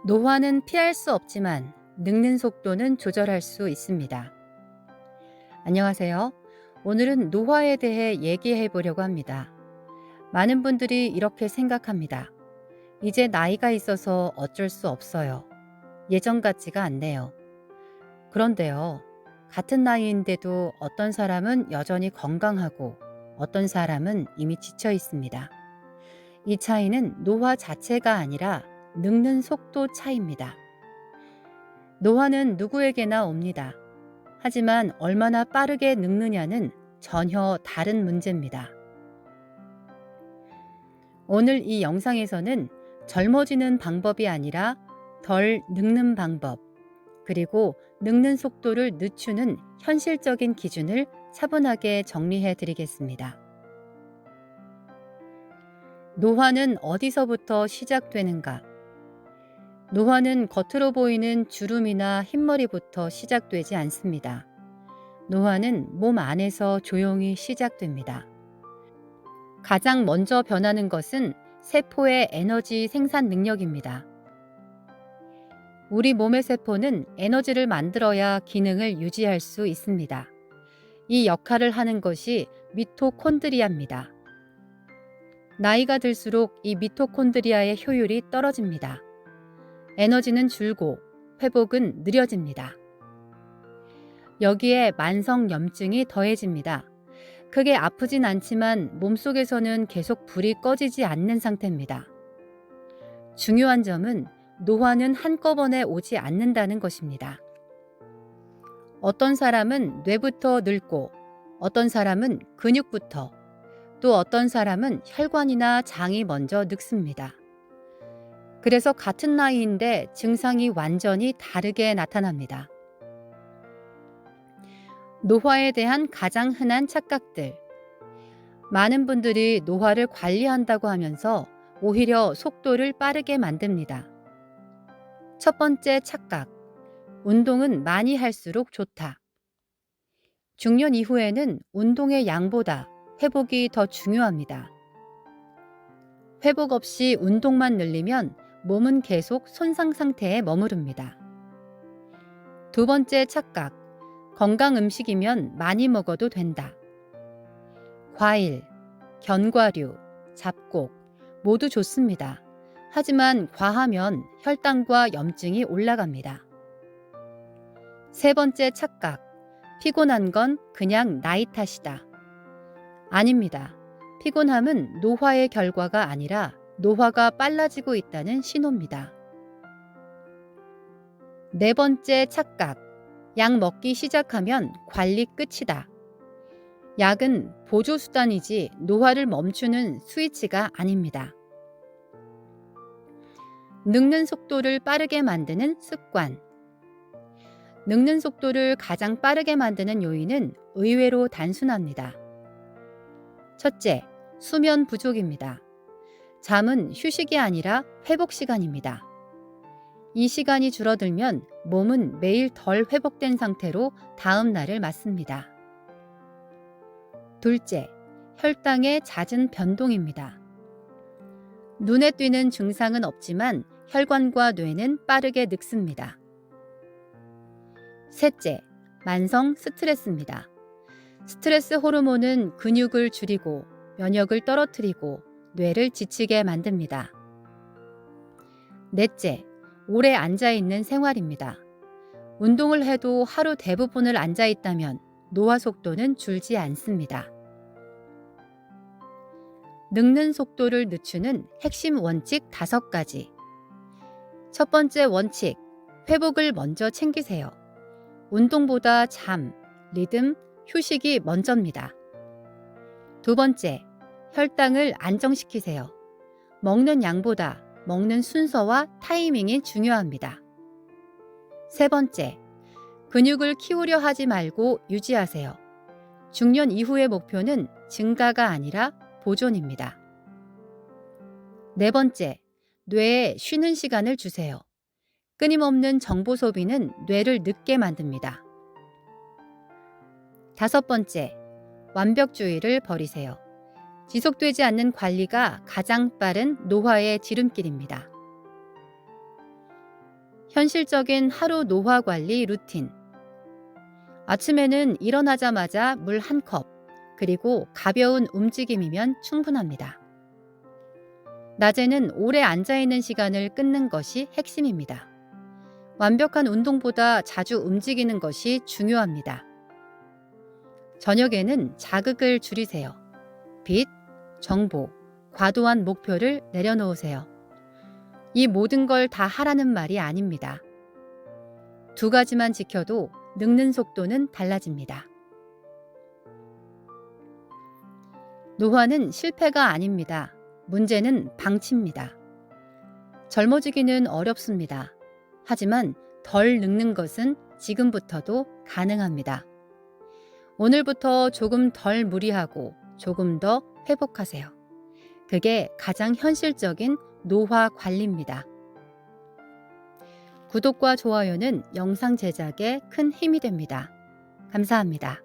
노화는 피할 수 없지만 늙는 속도는 조절할 수 있습니다. 안녕하세요. 오늘은 노화에 대해 얘기해 보려고 합니다. 많은 분들이 이렇게 생각합니다. 이제 나이가 있어서 어쩔 수 없어요. 예전 같지가 않네요. 그런데요, 같은 나이인데도 어떤 사람은 여전히 건강하고 어떤 사람은 이미 지쳐 있습니다. 이 차이는 노화 자체가 아니라 늙는 속도 차이입니다. 노화는 누구에게나 옵니다. 하지만 얼마나 빠르게 늙느냐는 전혀 다른 문제입니다. 오늘 이 영상에서는 젊어지는 방법이 아니라 덜 늙는 방법, 그리고 늙는 속도를 늦추는 현실적인 기준을 차분하게 정리해 드리겠습니다. 노화는 어디서부터 시작되는가? 노화는 겉으로 보이는 주름이나 흰머리부터 시작되지 않습니다. 노화는 몸 안에서 조용히 시작됩니다. 가장 먼저 변하는 것은 세포의 에너지 생산 능력입니다. 우리 몸의 세포는 에너지를 만들어야 기능을 유지할 수 있습니다. 이 역할을 하는 것이 미토콘드리아입니다. 나이가 들수록 이 미토콘드리아의 효율이 떨어집니다. 에너지는 줄고 회복은 느려집니다. 여기에 만성 염증이 더해집니다. 크게 아프진 않지만 몸속에서는 계속 불이 꺼지지 않는 상태입니다. 중요한 점은 노화는 한꺼번에 오지 않는다는 것입니다. 어떤 사람은 뇌부터 늙고 어떤 사람은 근육부터 또 어떤 사람은 혈관이나 장이 먼저 늙습니다. 그래서 같은 나이인데 증상이 완전히 다르게 나타납니다. 노화에 대한 가장 흔한 착각들. 많은 분들이 노화를 관리한다고 하면서 오히려 속도를 빠르게 만듭니다. 첫 번째 착각. 운동은 많이 할수록 좋다. 중년 이후에는 운동의 양보다 회복이 더 중요합니다. 회복 없이 운동만 늘리면 몸은 계속 손상 상태에 머무릅니다. 두 번째 착각. 건강 음식이면 많이 먹어도 된다. 과일, 견과류, 잡곡 모두 좋습니다. 하지만 과하면 혈당과 염증이 올라갑니다. 세 번째 착각. 피곤한 건 그냥 나이 탓이다. 아닙니다. 피곤함은 노화의 결과가 아니라 노화가 빨라지고 있다는 신호입니다. 네 번째 착각. 약 먹기 시작하면 관리 끝이다. 약은 보조수단이지 노화를 멈추는 스위치가 아닙니다. 늙는 속도를 빠르게 만드는 습관. 늙는 속도를 가장 빠르게 만드는 요인은 의외로 단순합니다. 첫째, 수면 부족입니다. 잠은 휴식이 아니라 회복 시간입니다. 이 시간이 줄어들면 몸은 매일 덜 회복된 상태로 다음 날을 맞습니다. 둘째, 혈당의 잦은 변동입니다. 눈에 띄는 증상은 없지만 혈관과 뇌는 빠르게 늙습니다. 셋째, 만성 스트레스입니다. 스트레스 호르몬은 근육을 줄이고 면역을 떨어뜨리고 뇌를 지치게 만듭니다. 넷째, 오래 앉아있는 생활입니다. 운동을 해도 하루 대부분을 앉아있다면 노화 속도는 줄지 않습니다. 늙는 속도를 늦추는 핵심 원칙 5가지. 첫 번째 원칙, 회복을 먼저 챙기세요. 운동보다 잠, 리듬, 휴식이 먼저입니다. 두 번째, 혈당을 안정시키세요. 먹는 양보다 먹는 순서와 타이밍이 중요합니다. 세 번째, 근육을 키우려 하지 말고 유지하세요. 중년 이후의 목표는 증가가 아니라 보존입니다. 네 번째, 뇌에 쉬는 시간을 주세요. 끊임없는 정보 소비는 뇌를 늙게 만듭니다. 다섯 번째, 완벽주의를 버리세요. 지속되지 않는 관리가 가장 빠른 노화의 지름길입니다. 현실적인 하루 노화 관리 루틴. 아침에는 일어나자마자 물 한 컵, 그리고 가벼운 움직임이면 충분합니다. 낮에는 오래 앉아있는 시간을 끊는 것이 핵심입니다. 완벽한 운동보다 자주 움직이는 것이 중요합니다. 저녁에는 자극을 줄이세요. 빛, 정보, 과도한 목표를 내려놓으세요. 이 모든 걸 다 하라는 말이 아닙니다. 두 가지만 지켜도 늙는 속도는 달라집니다. 노화는 실패가 아닙니다. 문제는 방치입니다. 젊어지기는 어렵습니다. 하지만 덜 늙는 것은 지금부터도 가능합니다. 오늘부터 조금 덜 무리하고 조금 더 회복하세요. 그게 가장 현실적인 노화 관리입니다. 구독과 좋아요는 영상 제작에 큰 힘이 됩니다. 감사합니다.